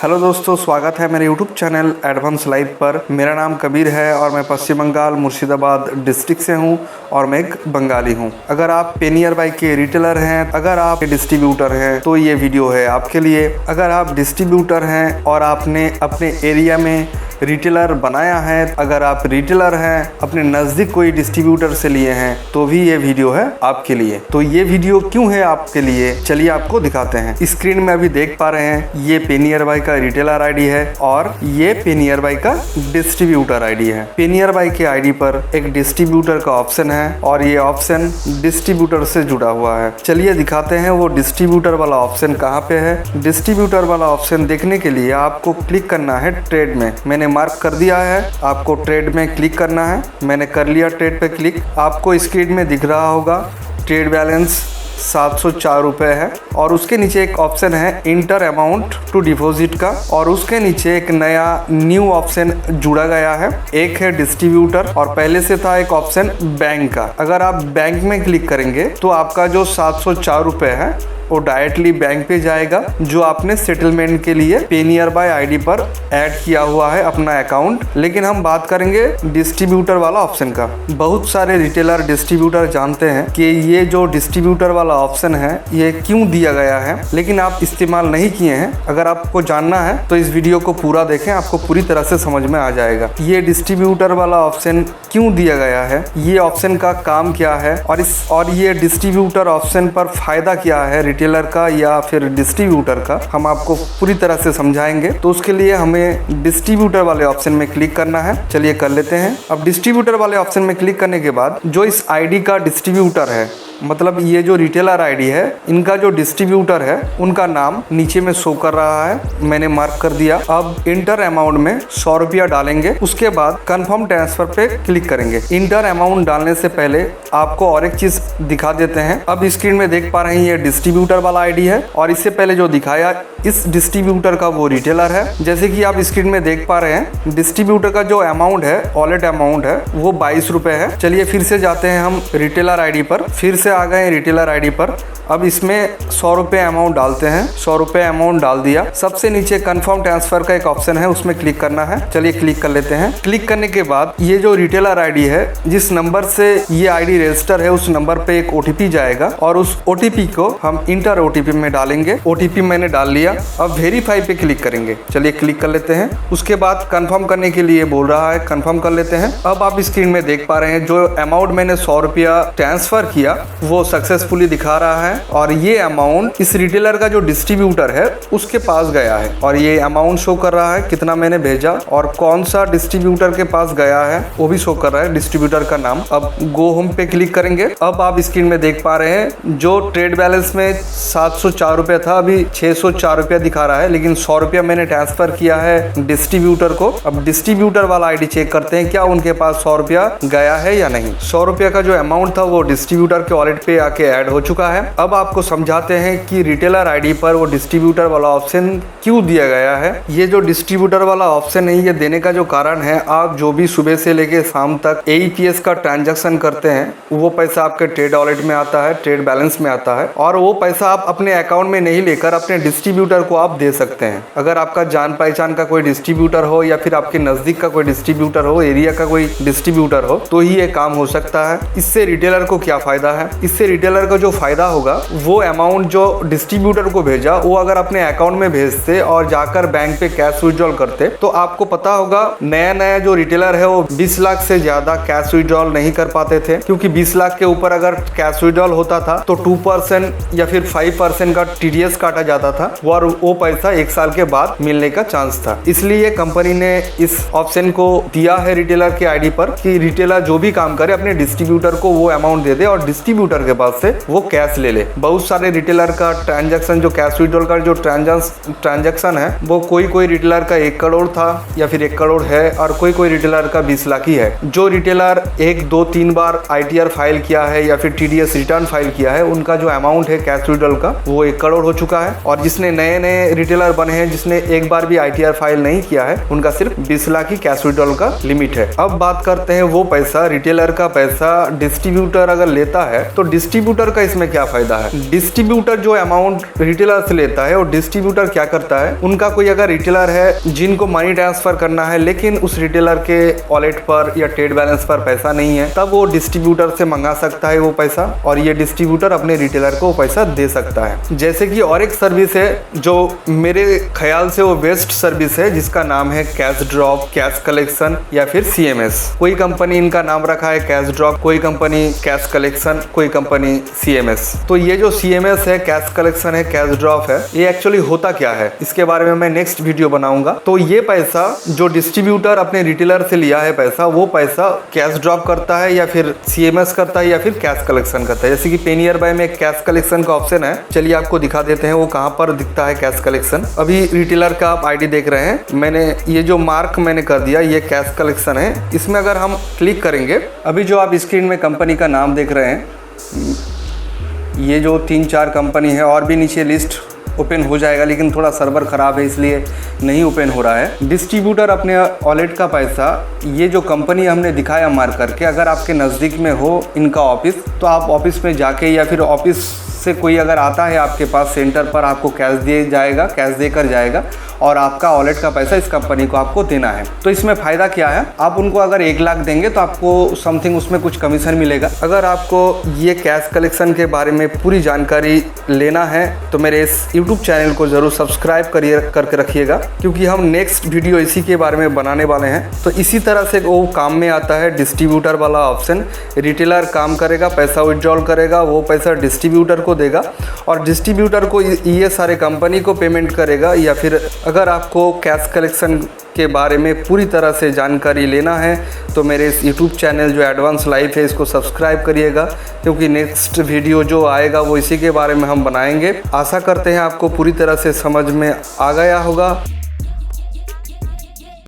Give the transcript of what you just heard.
Hello दोस्तों, स्वागत है मेरे यूट्यूब चैनल एडवांस लाइफ पर। मेरा नाम कबीर है और मैं पश्चिम बंगाल मुर्शिदाबाद डिस्ट्रिक्ट से हूं और मैं एक बंगाली हूं। अगर आप पेनियर बाइक के रिटेलर हैं, अगर आप डिस्ट्रीब्यूटर हैं तो ये वीडियो है आपके लिए। अगर आप डिस्ट्रीब्यूटर हैं और आपने अपने एरिया में रिटेलर बनाया है, अगर आप रिटेलर हैं अपने नज़दीक कोई डिस्ट्रीब्यूटर से लिए हैं तो भी ये वीडियो है आपके लिए। तो ये वीडियो क्यों है आपके लिए, चलिए आपको दिखाते हैं। स्क्रीन में अभी देख पा रहे हैं ये पेनियर बाइक का रिटेलर आईडी है और ये पेनियर बाइक का डिस्ट्रीब्यूटर आईडी है। पेनियर बाइक के आईडी पर एक डिस्ट्रीब्यूटर का ऑप्शन है और ये ऑप्शन डिस्ट्रीब्यूटर से जुड़ा हुआ है। चलिए दिखाते हैं वो डिस्ट्रीब्यूटर वाला ऑप्शन कहाँ पे है। डिस्ट्रीब्यूटर वाला ऑप्शन देखने के लिए आपको क्लिक करना है ट्रेड में। मैंने मार्क कर दिया है, आपको ट्रेड में क्लिक करना है। मैंने कर लिया ट्रेड पे क्लिक। आपको स्क्रीन में दिख रहा होगा ट्रेड बैलेंस 704 रुपये है और उसके नीचे एक ऑप्शन है इंटर अमाउंट टू डिपॉजिट का और उसके नीचे एक नया न्यू ऑप्शन जुड़ा गया है। एक है डिस्ट्रीब्यूटर और पहले से था एक ऑप्शन बैंक का। अगर आप बैंक में क्लिक करेंगे तो आपका जो 704 रुपये है वो डायरेक्टली बैंक पे जाएगा जो आपने सेटलमेंट के लिए पेनियर बाय आईडी पर ऐड किया हुआ है अपना अकाउंट। लेकिन हम बात करेंगे डिस्ट्रीब्यूटर वाला ऑप्शन का। बहुत सारे रिटेलर डिस्ट्रीब्यूटर जानते हैं कि ये जो डिस्ट्रीब्यूटर वाला ऑप्शन है ये क्यों दिया गया है, लेकिन आप इस्तेमाल नहीं किए हैं। अगर आपको जानना है तो इस वीडियो को पूरा देखें, आपको पूरी तरह से समझ में आ जाएगा ये डिस्ट्रीब्यूटर वाला ऑप्शन क्यों दिया गया है, ये ऑप्शन का काम क्या है और ये डिस्ट्रीब्यूटर ऑप्शन पर फायदा क्या है रिटेलर का या फिर डिस्ट्रीब्यूटर का, हम आपको पूरी तरह से समझाएंगे। तो उसके लिए हमें डिस्ट्रीब्यूटर वाले ऑप्शन में क्लिक करना है। चलिए कर लेते हैं। अब डिस्ट्रीब्यूटर वाले ऑप्शन में क्लिक करने के बाद जो इस आईडी का डिस्ट्रीब्यूटर है, मतलब ये जो रिटेलर आईडी है, इनका जो डिस्ट्रीब्यूटर है उनका नाम नीचे में शो कर रहा है। मैंने मार्क कर दिया। अब इंटर अमाउंट में 100 रुपया डालेंगे। उसके बाद कंफर्म ट्रांसफर पे क्लिक करेंगे। इंटर अमाउंट डालने से पहले आपको और एक चीज दिखा देते हैं। अब स्क्रीन में देख पा रहे हैं ये डिस्ट्रीब्यूटर वाला आईडी है और इससे पहले जो दिखाया इस डिस्ट्रीब्यूटर का वो रिटेलर है। जैसे कि आप स्क्रीन में देख पा रहे हैं डिस्ट्रीब्यूटर का जो अमाउंट है, वॉलेट अमाउंट है, वो 22 रुपये है। चलिए फिर से जाते हैं हम रिटेलर आईडी पर। फिर से आ गए रिटेलर आईडी पर। अब इसमें 100 रुपये अमाउंट डालते हैं। 100 रुपये अमाउंट डाल दिया। सबसे नीचे कंफर्म ट्रांसफर का एक ऑप्शन है, उसमें क्लिक करना है। चलिए क्लिक कर लेते हैं। क्लिक करने के बाद ये जो रिटेलर आईडी है, जिस नंबर से ये आईडी रजिस्टर है उस नंबर पे एक ओटीपी जाएगा और उस ओटीपी को हम इंटर ओटीपी में डालेंगे। ओटीपी मैंने डाल लिया। अब वेरीफाई पे क्लिक करेंगे। चलिए क्लिक कर लेते हैं। उसके बाद कंफर्म करने के लिए बोल रहा है, कंफर्म कर लेते हैं। अब आप स्क्रीन में देख पा रहे हैं जो अमाउंट मैंने 100 रुपया ट्रांसफर किया वो सक्सेसफुली दिखा रहा है और ये अमाउंट इस रिटेलर का जो डिस्ट्रीब्यूटर है उसके पास गया है और ये अमाउंट शो कर रहा है कितना मैंने भेजा और कौन सा डिस्ट्रीब्यूटर के पास गया है वो भी शो कर रहा है, डिस्ट्रीब्यूटर का नाम। अब गो होम पे क्लिक करेंगे। अब आप स्क्रीन में देख पा रहे हैं जो ट्रेड बैलेंस में 704 रुपया था अभी 604 रुपया दिखा रहा है, लेकिन 100 रुपया मैंने ट्रांसफर किया है डिस्ट्रीब्यूटर को। अब डिस्ट्रीब्यूटर वाला आईडी चेक करते हैं क्या उनके पास 100 रुपया गया है या नहीं। 100 रुपया का जो अमाउंट था वो डिस्ट्रीब्यूटर के वॉलेट पे आके ऐड हो चुका है। अब आपको समझाते हैं कि रिटेलर आईडी पर वो डिस्ट्रीब्यूटर वाला ऑप्शन क्यों दिया गया है। ये जो डिस्ट्रीब्यूटर वाला ऑप्शन है ये देने का जो कारण है, आप जो भी सुबह से लेके शाम तक AEPS का ट्रांजैक्शन करते हैं वो पैसा आपके ट्रेड वॉलेट में आता है, ट्रेड बैलेंस में आता है और वो पैसा आप अपने अकाउंट में नहीं लेकर अपने डिस्ट्रीब्यूटर को आप दे सकते हैं। अगर आपका जान पहचान का कोई डिस्ट्रीब्यूटर हो या फिर आपके नजदीक का कोई डिस्ट्रीब्यूटर हो, एरिया का कोई डिस्ट्रीब्यूटर हो, तो ही ये काम हो सकता है। इससे रिटेलर को क्या फायदा है, इससे रिटेलर का जो फायदा होगा वो अमाउंट जो डिस्ट्रीब्यूटर को भेजा वो अगर अपने अकाउंट में भेजते और जाकर बैंक पे कैश विड्रॉल करते तो आपको पता होगा नया जो रिटेलर है वो 20 लाख से ज्यादा कैश विड्रॉल नहीं कर पाते थे, क्योंकि 20 लाख के ऊपर अगर कैश विड्रॉल होता था तो 2% या फिर 5% का TDS काटा जाता था और वो पैसा 1 साल के बाद मिलने का चांस था। इसलिए कंपनी ने इस ऑप्शन को दिया है रिटेलर के आईडी पर कि रिटेलर जो भी काम करे अपने डिस्ट्रीब्यूटर को वो अमाउंट दे दे और डिस्ट्रीब्यूटर के पास से वो कैश ले ले। बहुत सारे रिटेलर का ट्रांजैक्शन जो कैश विड्रॉल का जो ट्रांजैक्शन है वो कोई रिटेलर का 1 करोड़ था या फिर 1 करोड़ है और कोई रिटेलर का 20 लाख ही है। जो रिटेलर 1, 2, 3 बार ITR फाइल किया है या फिर TDS रिटर्न फाइल किया है उनका जो अमाउंट है कैश विड्रॉल का वो 1 करोड़ हो चुका है और जिसने नए रिटेलर बने हैं जिसने एक बार भी ITR फाइल नहीं किया है उनका सिर्फ 20 लाख ही कैश विड्रॉल का लिमिट है। अब बात करते हैं वो पैसा, रिटेलर का पैसा डिस्ट्रीब्यूटर अगर लेता है तो डिस्ट्रीब्यूटर का इसमें क्या फायदा है? डिस्ट्रीब्यूटर जो अमाउंट रिटेलर से लेता है, और डिस्ट्रीब्यूटर क्या करता है, उनका कोई अगर रिटेलर है जिनको मनी ट्रांसफर करना है लेकिन उस रिटेलर के वॉलेट पर या ट्रेड बैलेंस पर पैसा नहीं है, तब वो डिस्ट्रीब्यूटर से मंगा सकता है वो पैसा, और ये डिस्ट्रीब्यूटर अपने रिटेलर को पैसा दे सकता है। जैसे कि और एक सर्विस है जो मेरे ख्याल से वो बेस्ट सर्विस है, जिसका नाम है कैश ड्रॉप, कैश कलेक्शन या फिर CMS। कोई कंपनी इनका नाम रखा है कैश ड्रॉप, कोई कंपनी कैश कलेक्शन, कोई कंपनी CMS। तो ये जो CMS है, कैश कलेक्शन है, कैश ड्रॉप है, ये एक्चुअली होता क्या है इसके बारे में मैं नेक्स्ट वीडियो बनाऊंगा। तो ये पैसा जो डिस्ट्रीब्यूटर अपने रिटेलर से लिया है पैसा, वो पैसा कैश ड्रॉप करता है या फिर CMS करता है या फिर कैश कलेक्शन करता है। जैसे कि पेनियर बाय में कैश कलेक्शन का ऑप्शन है, चलिए आपको दिखा देते हैं वो कहाँ पर दिखता है कैश कलेक्शन। अभी रिटेलर का आप ID देख रहे हैं, मैंने ये जो मार्क मैंने कर दिया, ये कैश कलेक्शन है। इसमें अगर हम क्लिक करेंगे, अभी जो आप स्क्रीन में कंपनी का नाम देख रहे हैं, ये जो 3-4 कंपनी है, और भी नीचे लिस्ट ओपन हो जाएगा, लेकिन थोड़ा सर्वर ख़राब है इसलिए नहीं ओपन हो रहा है। डिस्ट्रीब्यूटर अपने वॉलेट का पैसा, ये जो कंपनी हमने दिखाया मार्क करके, अगर आपके नज़दीक में हो इनका ऑफिस, तो आप ऑफिस में जाके या फिर ऑफिस से कोई अगर आता है आपके पास सेंटर पर, आपको कैश दिए जाएगा, कैश देकर जाएगा, और आपका वॉलेट का पैसा इस कंपनी को आपको देना है। तो इसमें फ़ायदा क्या है, आप उनको अगर 1 लाख देंगे तो आपको समथिंग उसमें कुछ कमीशन मिलेगा। अगर आपको ये कैश कलेक्शन के बारे में पूरी जानकारी लेना है तो मेरे इस यूट्यूब चैनल को ज़रूर सब्सक्राइब करके रखिएगा, क्योंकि हम नेक्स्ट वीडियो इसी के बारे में बनाने वाले हैं। तो इसी तरह से वो काम में आता है डिस्ट्रीब्यूटर वाला ऑप्शन। रिटेलर काम करेगा, पैसा विड्रॉल करेगा, वो पैसा डिस्ट्रीब्यूटर को देगा, और डिस्ट्रीब्यूटर को ये सारे कंपनी को पेमेंट करेगा। या फिर अगर आपको कैश कलेक्शन के बारे में पूरी तरह से जानकारी लेना है तो मेरे इस यूट्यूब चैनल जो एडवांस लाइफ है, इसको सब्सक्राइब करिएगा, क्योंकि नेक्स्ट वीडियो जो आएगा वो इसी के बारे में हम बनाएंगे। आशा करते हैं आपको पूरी तरह से समझ में आ गया होगा।